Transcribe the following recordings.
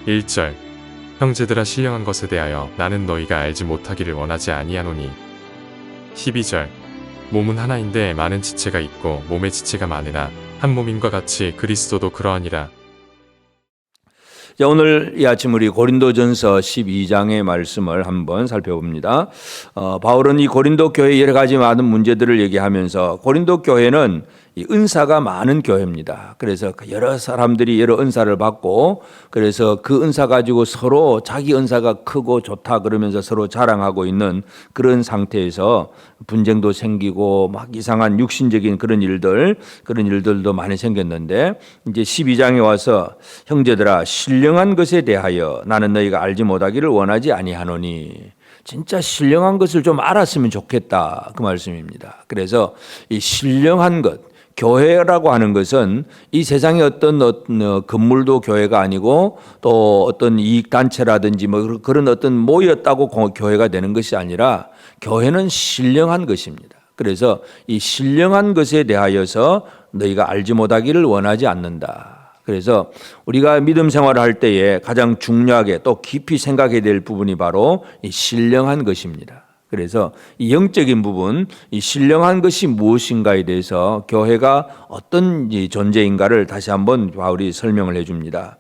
1절 형제들아 신령한 것에 대하여 나는 너희가 알지 못하기를 원하지 아니하노니 12절 몸은 하나인데 많은 지체가 있고 몸에 지체가 많으나 한 몸인과 같이 그리스도도 그러하니라. 자, 오늘 이 아침 우리 고린도전서 12장의 말씀을 한번 살펴봅니다. 바울은 이 고린도 교회 여러 가지 많은 문제들을 얘기하면서 고린도 교회는 이 은사가 많은 교회입니다. 그래서 여러 사람들이 여러 은사를 받고 그래서 그 은사 가지고 서로 자기 은사가 크고 좋다 그러면서 서로 자랑하고 있는 그런 상태에서 분쟁도 생기고 막 이상한 육신적인 그런 일들도 많이 생겼는데 이제 12장에 와서 형제들아 신령한 것에 대하여 나는 너희가 알지 못하기를 원하지 아니하노니 진짜 신령한 것을 좀 알았으면 좋겠다 그 말씀입니다. 그래서 이 신령한 것 교회라고 하는 것은 이 세상의 어떤 건물도 교회가 아니고 또 어떤 이익단체라든지 뭐 그런 어떤 모였다고 교회가 되는 것이 아니라 교회는 신령한 것입니다. 그래서 이 신령한 것에 대하여서 너희가 알지 못하기를 원하지 않는다. 그래서 우리가 믿음 생활을 할 때에 가장 중요하게 또 깊이 생각해야 될 부분이 바로 이 신령한 것입니다. 그래서 이 영적인 부분, 이 신령한 것이 무엇인가에 대해서 교회가 어떤 존재인가를 다시 한번 바울이 설명을 해줍니다.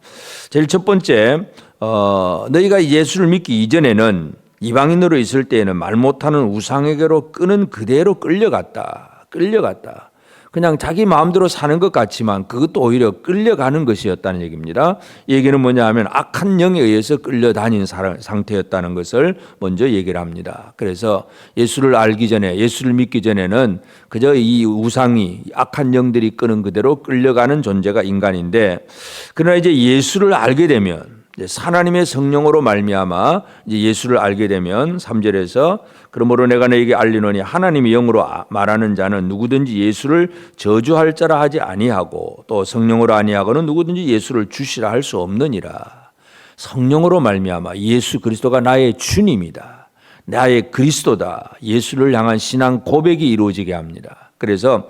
제일 첫 번째, 너희가 예수를 믿기 이전에는 이방인으로 있을 때에는 말 못하는 우상에게로 끄는 그대로 끌려갔다. 그냥 자기 마음대로 사는 것 같지만 그것도 오히려 끌려가는 것이었다는 얘기입니다. 이 얘기는 뭐냐 하면 악한 영에 의해서 끌려다닌 상태였다는 것을 먼저 얘기를 합니다. 그래서 예수를 알기 전에 예수를 믿기 전에는 그저 이 우상이 악한 영들이 끄는 그대로 끌려가는 존재가 인간인데 그러나 이제 예수를 알게 되면 하나님의 성령으로 말미암아 이제 예수를 알게 되면 3절에서 그러므로 내가 너에게 알리노니 하나님의 영으로 말하는 자는 누구든지 예수를 저주할 자라 하지 아니하고 또 성령으로 아니하고는 누구든지 예수를 주시라 할 수 없느니라. 성령으로 말미암아 예수 그리스도가 나의 주님이다. 나의 그리스도다. 예수를 향한 신앙 고백이 이루어지게 합니다. 그래서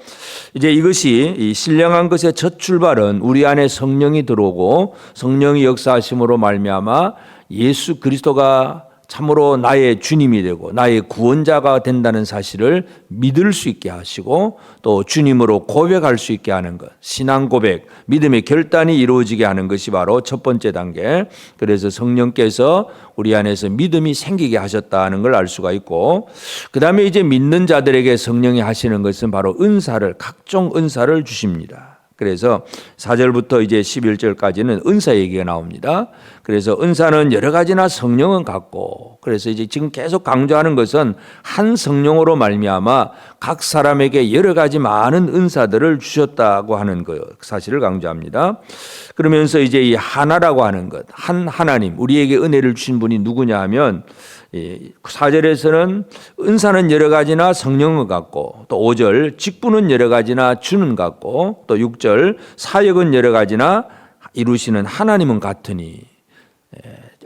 이제 이것이 이 신령한 것의 첫 출발은 우리 안에 성령이 들어오고 성령이 역사하심으로 말미암아 예수 그리스도가 참으로 나의 주님이 되고 나의 구원자가 된다는 사실을 믿을 수 있게 하시고 또 주님으로 고백할 수 있게 하는 것, 신앙 고백, 믿음의 결단이 이루어지게 하는 것이 바로 첫 번째 단계. 그래서 성령께서 우리 안에서 믿음이 생기게 하셨다는 걸 알 수가 있고 그 다음에 이제 믿는 자들에게 성령이 하시는 것은 바로 각종 은사를 주십니다. 그래서 4절부터 이제 11절까지는 은사 얘기가 나옵니다. 그래서 은사는 여러 가지나 성령은 같고 그래서 이제 지금 계속 강조하는 것은 한 성령으로 말미암아 각 사람에게 여러 가지 많은 은사들을 주셨다고 하는 것 사실을 강조합니다. 그러면서 이제 이 하나라고 하는 것, 한 하나님, 우리에게 은혜를 주신 분이 누구냐 하면 4절에서는 은사는 여러 가지나 성령은 같고 또 5절 직분은 여러 가지나 주는 같고 또 6절 사역은 여러 가지나 이루시는 하나님은 같으니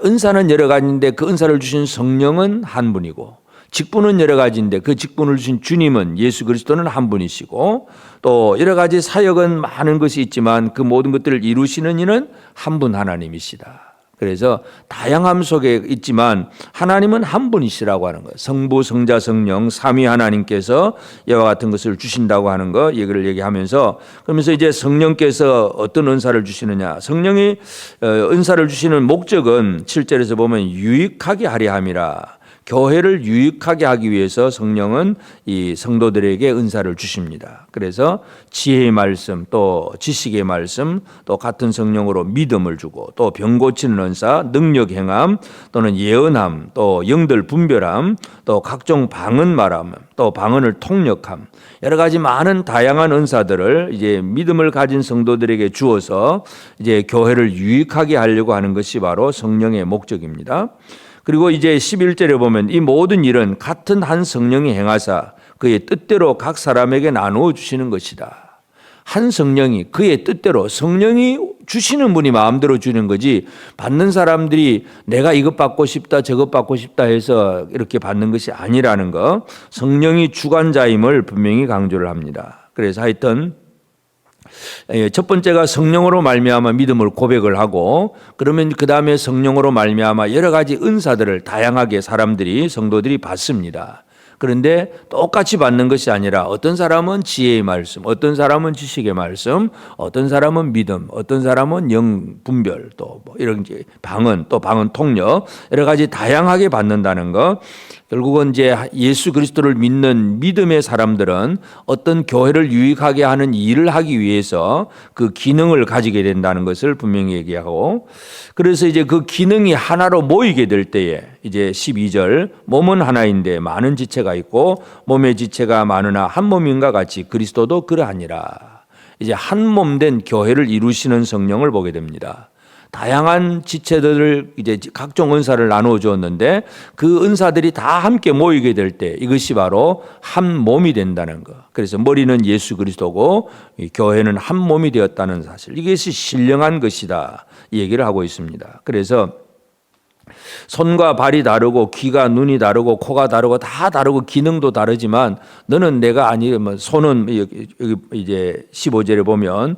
은사는 여러 가지인데 그 은사를 주신 성령은 한 분이고 직분은 여러 가지인데 그 직분을 주신 주님은 예수 그리스도는 한 분이시고 또 여러 가지 사역은 많은 것이 있지만 그 모든 것들을 이루시는 이는 한 분 하나님이시다. 그래서 다양함 속에 있지만 하나님은 한 분이시라고 하는 거예요. 성부, 성자, 성령, 삼위 하나님께서 이와 같은 것을 주신다고 하는 거 얘기를 얘기하면서 그러면서 이제 성령께서 어떤 은사를 주시느냐. 성령이 은사를 주시는 목적은 7절에서 보면 유익하게 하려 함이라. 교회를 유익하게 하기 위해서 성령은 이 성도들에게 은사를 주십니다. 그래서 지혜의 말씀, 또 지식의 말씀, 또 같은 성령으로 믿음을 주고 또 병 고치는 은사, 능력 행함, 또는 예언함, 또 영들 분별함, 또 각종 방언 말함, 또 방언을 통역함, 여러 가지 많은 다양한 은사들을 이제 믿음을 가진 성도들에게 주어서 이제 교회를 유익하게 하려고 하는 것이 바로 성령의 목적입니다. 그리고 이제 11절에 보면 이 모든 일은 같은 한 성령이 행하사 그의 뜻대로 각 사람에게 나누어 주시는 것이다. 한 성령이 그의 뜻대로 성령이 주시는 분이 마음대로 주는 거지 받는 사람들이 내가 이것 받고 싶다 저것 받고 싶다 해서 이렇게 받는 것이 아니라는 거 성령이 주관자임을 분명히 강조를 합니다. 그래서 하여튼 첫 번째가 성령으로 말미암아 믿음을 고백을 하고, 그러면 그 다음에 성령으로 말미암아 여러 가지 은사들을 다양하게 성도들이 받습니다. 그런데 똑같이 받는 것이 아니라 어떤 사람은 지혜의 말씀, 어떤 사람은 지식의 말씀, 어떤 사람은 믿음, 어떤 사람은 영 분별, 또 뭐 이런 방언, 또 방언 통역, 여러 가지 다양하게 받는다는 것. 결국은 이제 예수 그리스도를 믿는 믿음의 사람들은 어떤 교회를 유익하게 하는 일을 하기 위해서 그 기능을 가지게 된다는 것을 분명히 얘기하고, 그래서 이제 그 기능이 하나로 모이게 될 때에 이제 12절, 몸은 하나인데 많은 지체가 있고 몸의 지체가 많으나 한 몸인가 같이 그리스도도 그러하니라. 이제 한 몸 된 교회를 이루시는 성령을 보게 됩니다. 다양한 지체들을 이제 각종 은사를 나누어 주었는데 그 은사들이 다 함께 모이게 될 때 이것이 바로 한 몸이 된다는 것. 그래서 머리는 예수 그리스도고 교회는 한 몸이 되었다는 사실. 이것이 신령한 것이다. 이 얘기를 하고 있습니다. 그래서 손과 발이 다르고 귀가 눈이 다르고 코가 다르고 다 다르고 기능도 다르지만 너는 내가 아니면 손은 여기 이제 15절에 보면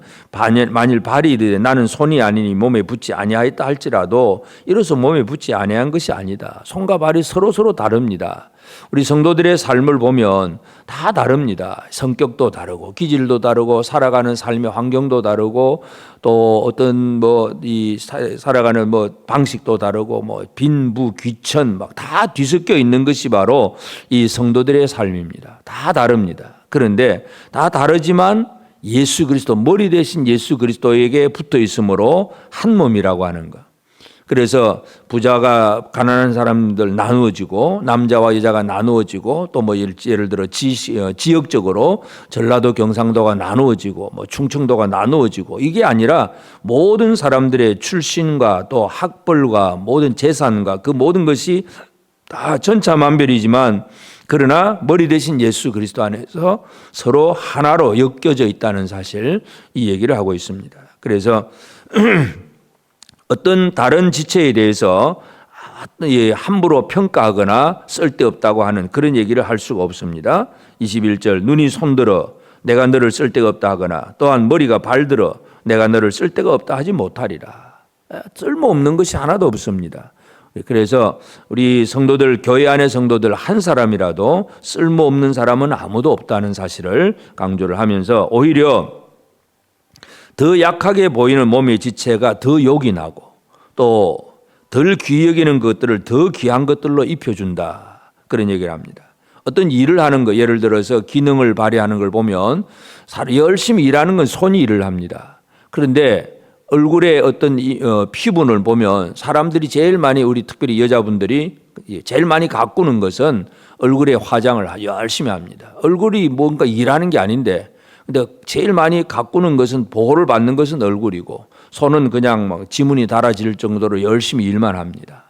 만일 발이 이르되 나는 손이 아니니 몸에 붙지 아니하였다 할지라도 이로써 몸에 붙지 아니한 것이 아니다. 손과 발이 서로 다릅니다. 우리 성도들의 삶을 보면 다 다릅니다. 성격도 다르고 기질도 다르고 살아가는 삶의 환경도 다르고 또 어떤 이 살아가는 방식도 다르고 빈부 귀천 막 다 뒤섞여 있는 것이 바로 이 성도들의 삶입니다. 다 다릅니다. 그런데 다 다르지만 예수 그리스도 머리 대신 예수 그리스도에게 붙어 있으므로 한 몸이라고 하는 것. 그래서 부자가 가난한 사람들 나누어지고 남자와 여자가 나누어지고 또 예를 들어 지역적으로 전라도 경상도가 나누어지고 충청도가 나누어지고 이게 아니라 모든 사람들의 출신과 또 학벌과 모든 재산과 그 모든 것이 다 천차만별이지만 그러나 머리 대신 예수 그리스도 안에서 서로 하나로 엮여져 있다는 사실 이 얘기를 하고 있습니다. 그래서 어떤 다른 지체에 대해서 함부로 평가하거나 쓸데없다고 하는 그런 얘기를 할 수가 없습니다. 21절 눈이 손들어 내가 너를 쓸데가 없다 하거나 또한 머리가 발들어 내가 너를 쓸데가 없다 하지 못하리라. 쓸모없는 것이 하나도 없습니다. 그래서 우리 성도들, 교회 안의 성도들 한 사람이라도 쓸모없는 사람은 아무도 없다는 사실을 강조를 하면서 오히려 더 약하게 보이는 몸의 지체가 더 욕이 나고 또 덜 귀히 여기는 것들을 더 귀한 것들로 입혀준다. 그런 얘기를 합니다. 어떤 일을 하는 거, 예를 들어서 기능을 발휘하는 걸 보면 열심히 일하는 건 손이 일을 합니다. 그런데 얼굴에 어떤 피부를 보면 사람들이 제일 많이 우리 특별히 여자분들이 제일 많이 가꾸는 것은 얼굴에 화장을 열심히 합니다. 얼굴이 뭔가 일하는 게 아닌데 근데 제일 많이 가꾸는 것은 보호를 받는 것은 얼굴이고 손은 그냥 막 지문이 달아질 정도로 열심히 일만 합니다.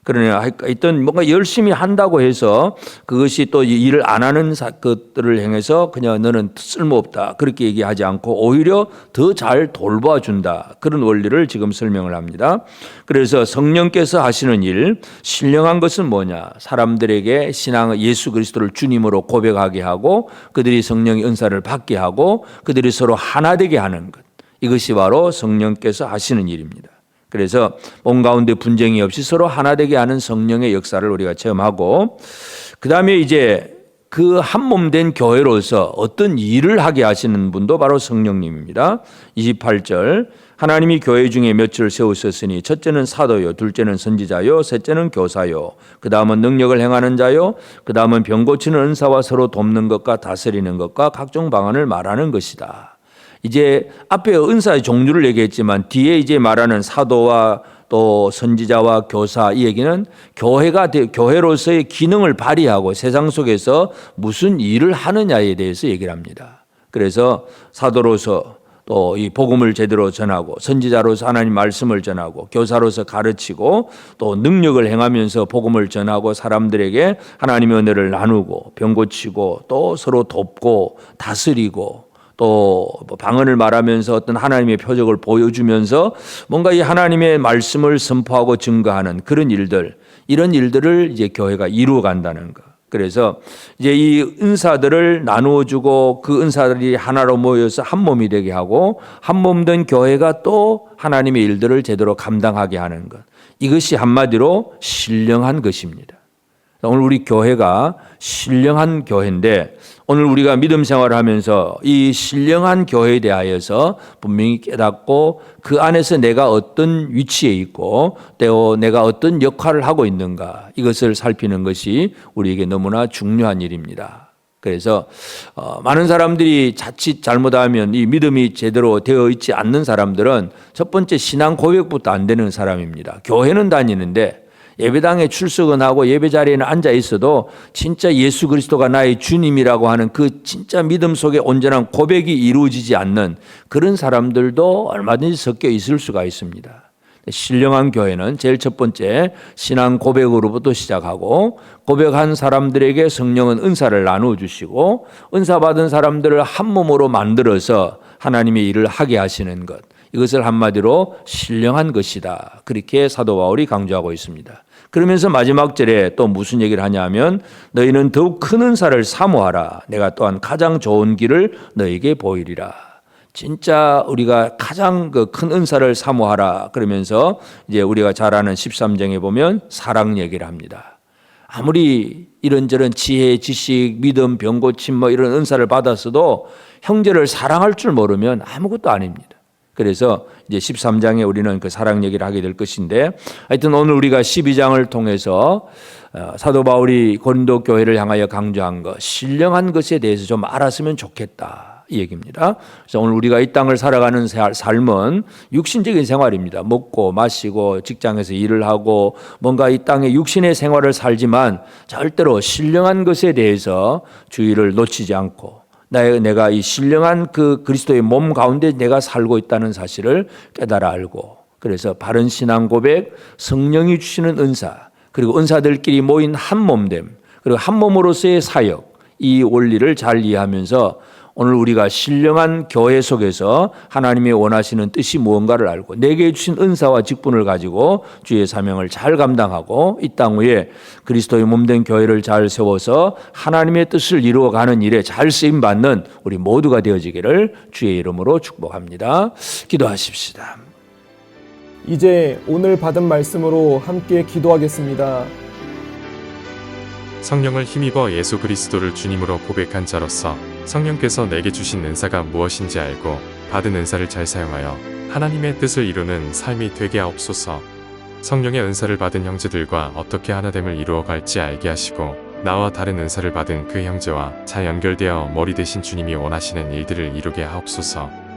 그러나 하여튼 뭔가 열심히 한다고 해서 그것이 또 일을 안 하는 것들을 향해서 그냥 너는 쓸모없다 그렇게 얘기하지 않고 오히려 더 잘 돌봐준다 그런 원리를 지금 설명을 합니다. 그래서 성령께서 하시는 일 신령한 것은 뭐냐? 사람들에게 신앙 예수 그리스도를 주님으로 고백하게 하고 그들이 성령의 은사를 받게 하고 그들이 서로 하나 되게 하는 것. 이것이 바로 성령께서 하시는 일입니다. 그래서 몸 가운데 분쟁이 없이 서로 하나 되게 하는 성령의 역사를 우리가 체험하고 그 다음에 이제 그 한 몸 된 교회로서 어떤 일을 하게 하시는 분도 바로 성령님입니다. 28절 하나님이 교회 중에 몇을 세우셨으니 첫째는 사도요 둘째는 선지자요 셋째는 교사요 그 다음은 능력을 행하는 자요 그 다음은 병 고치는 은사와 서로 돕는 것과 다스리는 것과 각종 방언을 말하는 것이다. 이제 앞에 은사의 종류를 얘기했지만 뒤에 이제 말하는 사도와 또 선지자와 교사 이 얘기는 교회로서의 기능을 발휘하고 세상 속에서 무슨 일을 하느냐에 대해서 얘기를 합니다. 그래서 사도로서 또 이 복음을 제대로 전하고 선지자로서 하나님 말씀을 전하고 교사로서 가르치고 또 능력을 행하면서 복음을 전하고 사람들에게 하나님의 은혜를 나누고 병 고치고 또 서로 돕고 다스리고 또 방언을 말하면서 어떤 하나님의 표적을 보여주면서 뭔가 이 하나님의 말씀을 선포하고 증거하는 그런 일들, 이런 일들을 이제 교회가 이루어 간다는 것. 그래서 이제 이 은사들을 나누어 주고 그 은사들이 하나로 모여서 한 몸이 되게 하고 한 몸 된 교회가 또 하나님의 일들을 제대로 감당하게 하는 것. 이것이 한마디로 신령한 것입니다. 오늘 우리 교회가 신령한 교회인데 오늘 우리가 믿음 생활을 하면서 이 신령한 교회에 대하여서 분명히 깨닫고 그 안에서 내가 어떤 위치에 있고 또 내가 어떤 역할을 하고 있는가 이것을 살피는 것이 우리에게 너무나 중요한 일입니다. 그래서 많은 사람들이 자칫 잘못하면 이 믿음이 제대로 되어 있지 않는 사람들은 첫 번째 신앙 고백부터 안 되는 사람입니다. 교회는 다니는데 예배당에 출석은 하고 예배 자리에는 앉아 있어도 진짜 예수 그리스도가 나의 주님이라고 하는 그 진짜 믿음 속에 온전한 고백이 이루어지지 않는 그런 사람들도 얼마든지 섞여 있을 수가 있습니다. 신령한 교회는 제일 첫 번째 신앙 고백으로부터 시작하고 고백한 사람들에게 성령은 은사를 나누어 주시고 은사 받은 사람들을 한 몸으로 만들어서 하나님의 일을 하게 하시는 것. 이것을 한마디로 신령한 것이다. 그렇게 사도 바울이 강조하고 있습니다. 그러면서 마지막 절에 또 무슨 얘기를 하냐면 너희는 더욱 큰 은사를 사모하라. 내가 또한 가장 좋은 길을 너에게 보이리라. 진짜 우리가 가장 큰 은사를 사모하라. 그러면서 이제 우리가 잘 아는 13장에 보면 사랑 얘기를 합니다. 아무리 이런저런 지혜, 지식, 믿음, 병고침 뭐 이런 은사를 받았어도 형제를 사랑할 줄 모르면 아무것도 아닙니다. 그래서 이제 13장에 우리는 그 사랑 얘기를 하게 될 것인데 하여튼 오늘 우리가 12장을 통해서 사도 바울이 고린도 교회를 향하여 강조한 것, 신령한 것에 대해서 좀 알았으면 좋겠다 이 얘기입니다. 그래서 오늘 우리가 이 땅을 살아가는 삶은 육신적인 생활입니다. 먹고 마시고 직장에서 일을 하고 뭔가 이 땅의 육신의 생활을 살지만 절대로 신령한 것에 대해서 주의를 놓치지 않고 내가 이 신령한 그 그리스도의 몸 가운데 내가 살고 있다는 사실을 깨달아 알고 그래서 바른 신앙 고백, 성령이 주시는 은사 그리고 은사들끼리 모인 한 몸됨 그리고 한 몸으로서의 사역 이 원리를 잘 이해하면서 오늘 우리가 신령한 교회 속에서 하나님의 원하시는 뜻이 무언가를 알고 내게 주신 은사와 직분을 가지고 주의 사명을 잘 감당하고 이 땅 위에 그리스도의 몸된 교회를 잘 세워서 하나님의 뜻을 이루어가는 일에 잘 쓰임받는 우리 모두가 되어지기를 주의 이름으로 축복합니다. 기도하십시다. 이제 오늘 받은 말씀으로 함께 기도하겠습니다. 성령을 힘입어 예수 그리스도를 주님으로 고백한 자로서 성령께서 내게 주신 은사가 무엇인지 알고 받은 은사를 잘 사용하여 하나님의 뜻을 이루는 삶이 되게 하옵소서. 성령의 은사를 받은 형제들과 어떻게 하나됨을 이루어갈지 알게 하시고 나와 다른 은사를 받은 그 형제와 잘 연결되어 머리 되신 주님이 원하시는 일들을 이루게 하옵소서.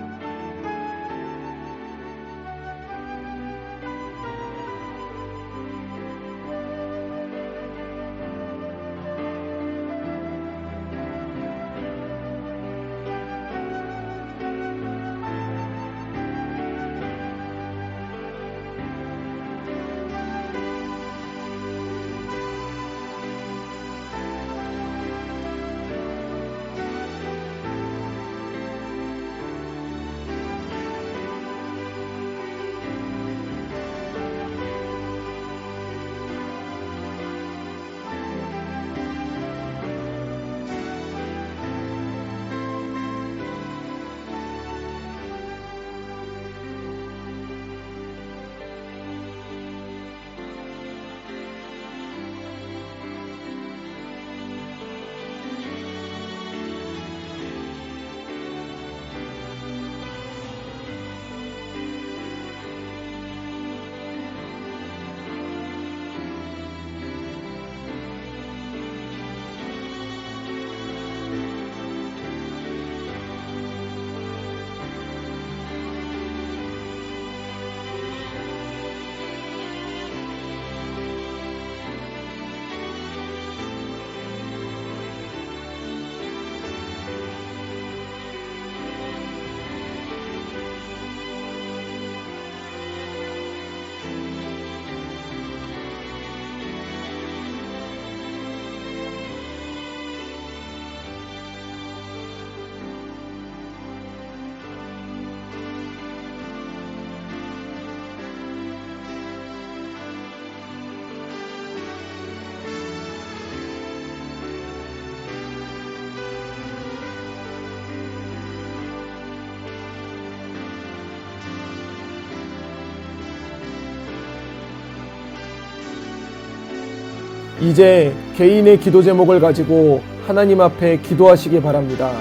이제 개인의 기도 제목을 가지고 하나님 앞에 기도하시기 바랍니다.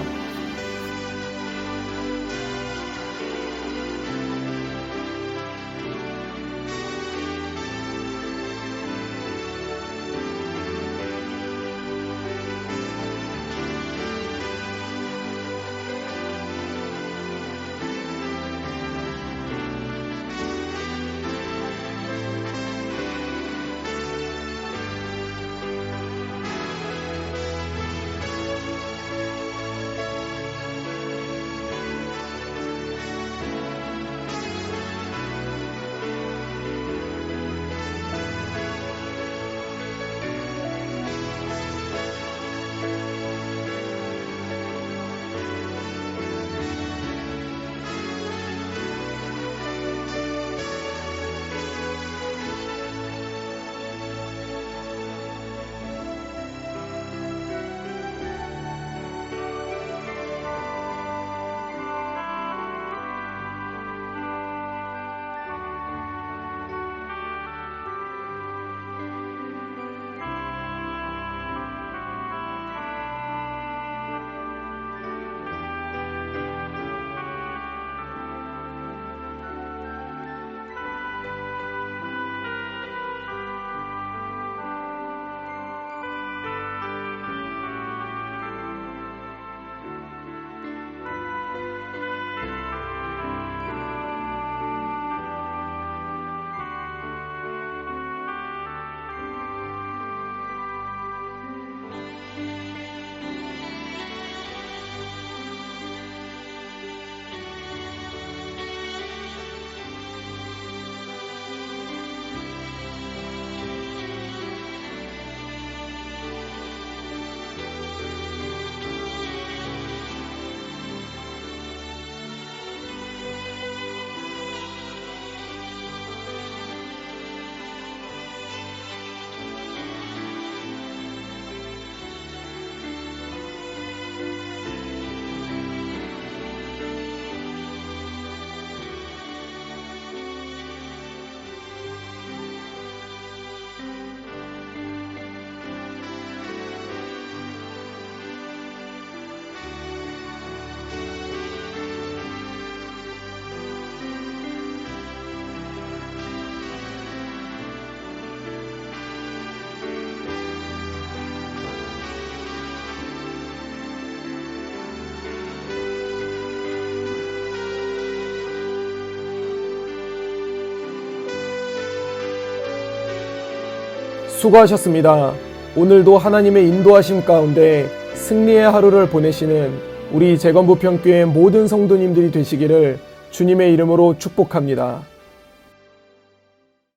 수고하셨습니다. 오늘도 하나님의 인도하심 가운데 승리의 하루를 보내시는 우리 재건부평교회 모든 성도님들이 되시기를 주님의 이름으로 축복합니다.